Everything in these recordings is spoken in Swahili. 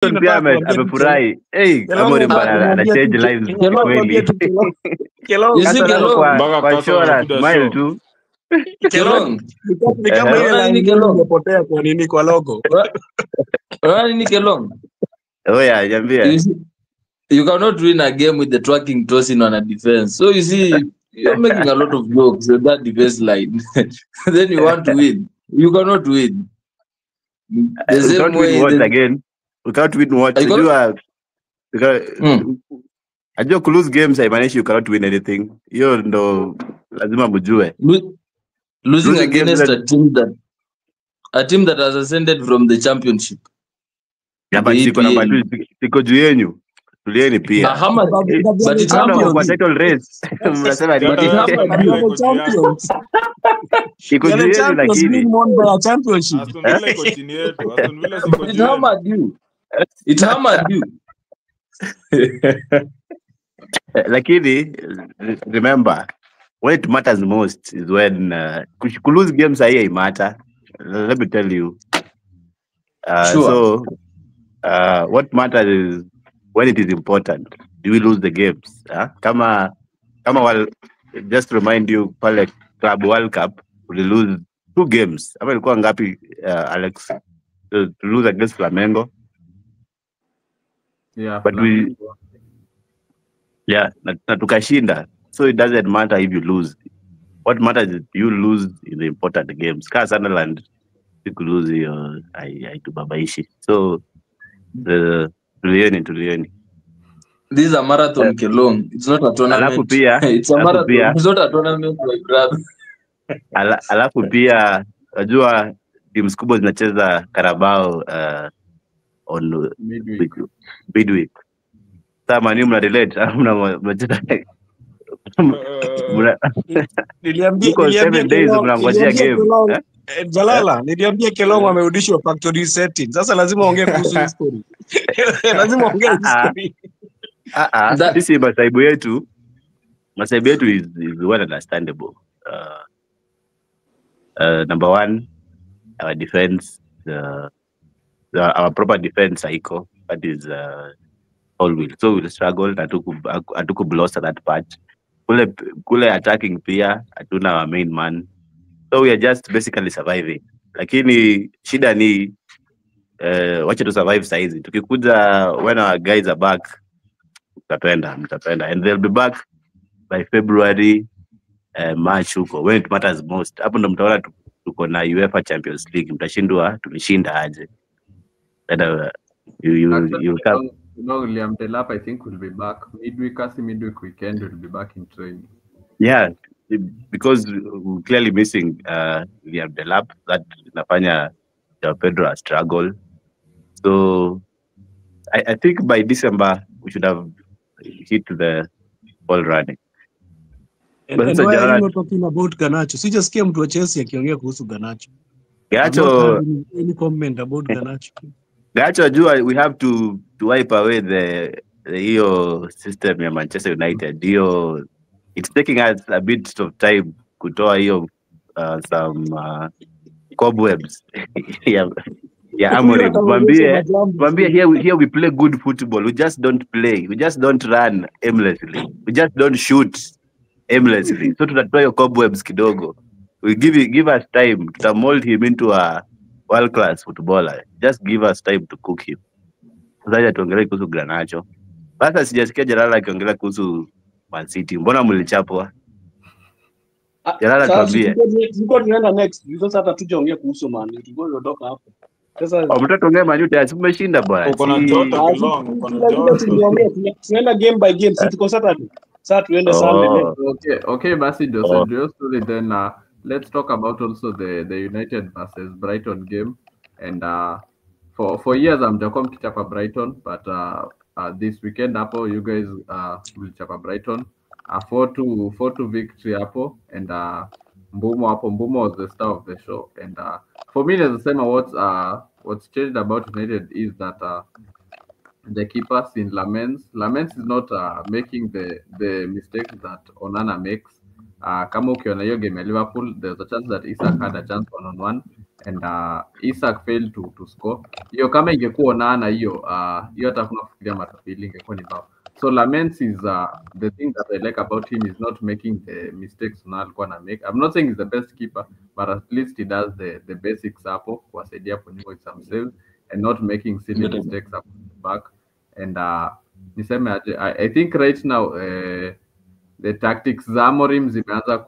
pia amefurahi. Amorim bana ana change lives kweli. You see Kelong Kwa shora smile tu. Kelong. Ni kama ile line imepotea kwa nini kwa logo. Nini Kelong? Oya, niambie. You cannot win a game with the tracking tossing on a defense. So you see, you're making a lot of jokes with that defense line. Then you want to win. You cannot win. The same way again. We can't win what? Ajua ku lose games haimaanishi you cannot win anything. Hiyo ndo lazima mjue. Losing against a team that has ascended from the championship. Yeah, but siko juu yenu. Tulieni pia. But it's happened kwa title race. Mnasema ni champions. Iko juu yenu lakini championship. Aston Villa iko chini yetu. Aston Villa siko juu. It hammered you. Lakini remember, when it matters most is when ku lose games here matter. Let me tell you. Sure. So what matters is when it is important. Do we lose the games? Kama just remind you pale Club World Cup we lose 2 games. Ama ilikuwa ngapi Alex? To lose against Flamengo. Yeah. But na tukashinda. So it doesn't matter if you lose. What matters is you lose in the important games. Ka Sunderland you lose your haitubabaishi. So tulieni. This is a marathon, Kelong. It's not a tournament. It's a marathon. It's not a tournament, my brother. Alafu pia najua teams kubwa zinacheza Carabao on midweek. Sasa mani mna relate mnacheza niliambia 7 days mnangojea game. Jalala, niliambia Kelong amerudishwa factory setting. Sasa lazima ongee kuhusu history. Lazima ongee history. Sisi masaibu yetu is well understandable. Number one, our defense, our proper defense cycle, that is all will. So we'll struggle atuku bloss at that part. Kule attacking pia hatuna our main man. So we are just basically surviving. Lakini shida ni wacha to survive saizi. Tukikuja when our guys are back, mtapenda. And they'll be back by February, March huko. When it matters most. Hapo ndo mtaona tuko na UEFA Champions League. Mtashindwa, tulishinda aje. And you'll come. Liam Delap, I think, will be back midweek weekend. Will be back in training. Yeah, because we're clearly missing Liam Delap. That nafanya Pedro struggle. So I think by December we should have hit the ball running. And why are you not talking about Garnacho? Sijasikia mtu wa Chelsea akiongea kuhusu Garnacho. Any comment about Garnacho? Garnacho, we have to wipe away the system ya Manchester United. It's taking us a bit of time kutoa some cobwebs. Yeah, Amorim. Mwambie here we play good football. We just don't play. We just don't run aimlessly. We just don't shoot aimlessly. So tutatoa hiyo cobwebs kidogo. We give us time to mold him into a world-class footballer. Just give us time to cook him. Sasa tuongelee kuhusu Garnacho. Sasa sijasikia Jalala akiongelea kuhusu Man City. Mbona mlichapwa? Jalala tuambie. Tulikuwa tunaenda next. Sasa hata tujaongea kuhusu Man City. Tulikuwa tunatoka hapo. Sasa mtatuongea Man City tumeshinda bwana. Uko na joto Kelong, uko na joto. Tunaenda game by game. Sisi tuko Saturday. Sasa tuende Sunday. Okay, basi just then let's talk about also the United versus Brighton game. And for years mtakuwa mkichapa Brighton, but this weekend hapo you guys will chapa Brighton 4-2 victory hapo, and Mbumo was the star of the show. And for me, as I say, what's changed about United is that the keeper in Lamens is not making the mistakes that Onana makes. Kama ukiona hiyo game ya Liverpool, there's a chance that Isak had a chance one-on-one, and Isak failed to score. Hiyo kama ingekuwa Onana hiyo hata kuna kufikiria mara pili ingekuwa ni bao. So Lamens is the thing that I like about him is not making the mistakes Onana alikuwa na make. I'm not saying he's the best keeper, but at least he does the basics hapo kuwasaidia hapo nyuma with some saves and not making silly mistakes up the back. And niseme aje, I think right now the tactics za Amorim zimeanza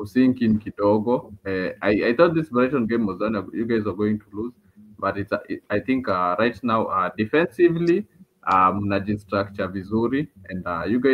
sink in kidogo. I thought this Brighton game was done. You guys are going to lose, but I think right now defensively mnajistructure vizuri and you guys